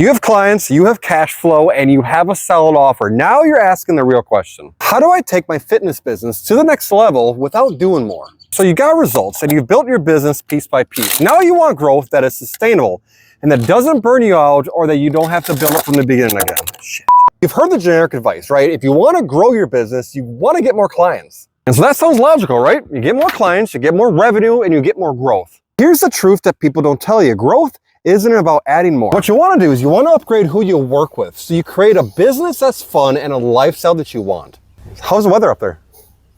You have clients, you have cash flow, and you have a solid offer. Now you're asking the real question. How do I take my fitness business to the next level without doing more? So you got results and you've built your business piece by piece. Now you want growth that is sustainable and that doesn't burn you out or that you don't have to build it from the beginning again. Shit. You've heard the generic advice, right? If you want to grow your business, you want to get more clients. And so that sounds logical, right? You get more clients, you get more revenue, and you get more growth. Here's the truth that people don't tell you. Growth isn't about adding more. What you want to do is you want to upgrade who you work with. So you create a business that's fun and a lifestyle that you want. How's the weather up there?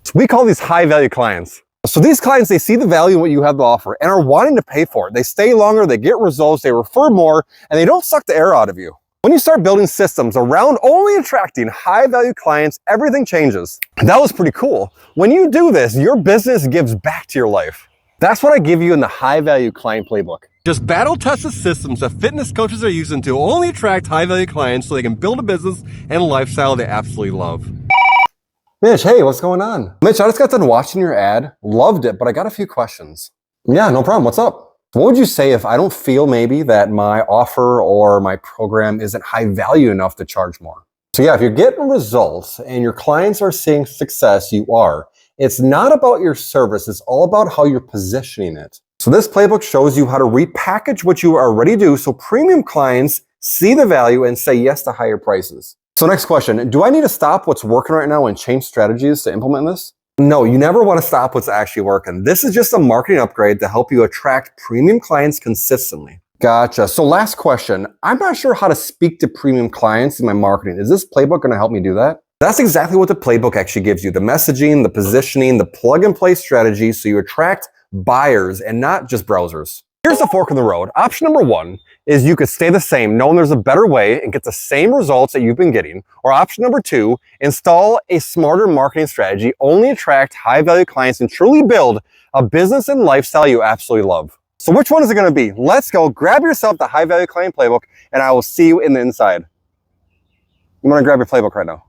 So we call these high-value clients. So these clients, they see the value in what you have to offer and are wanting to pay for it. They stay longer, they get results, they refer more, and they don't suck the air out of you. When you start building systems around only attracting high-value clients, everything changes. That was pretty cool. When you do this, your business gives back to your life. That's what I give you in the High-Value Client Playbook. Just battle-tested systems that fitness coaches are using to only attract high-value clients so they can build a business and a lifestyle they absolutely love. Mitch, hey, what's going on? Mitch, I just got done watching your ad, loved it, but I got a few questions. Yeah, no problem, what's up? What would you say if I don't feel maybe that my offer or my program isn't high value enough to charge more? So yeah, if you're getting results and your clients are seeing success, you are. It's not about your service, it's all about how you're positioning it. So this playbook shows you how to repackage what you already do so premium clients see the value and say yes to higher prices. So next question, do I need to stop what's working right now and change strategies to implement this? No, you never want to stop what's actually working. This is just a marketing upgrade to help you attract premium clients consistently. Gotcha. So last question, I'm not sure how to speak to premium clients in my marketing. Is this playbook going to help me do that? That's exactly what the playbook actually gives you. The messaging, the positioning, the plug and play strategy so you attract buyers and not just browsers. Here's the fork in the road. Option number one is you could stay the same, knowing there's a better way and get the same results that you've been getting. Or option number two, install a smarter marketing strategy, only attract high value clients and truly build a business and lifestyle you absolutely love. So which one is it going to be? Let's go. Grab yourself the High Value Client Playbook and I will see you in the inside. You want to grab your playbook right now.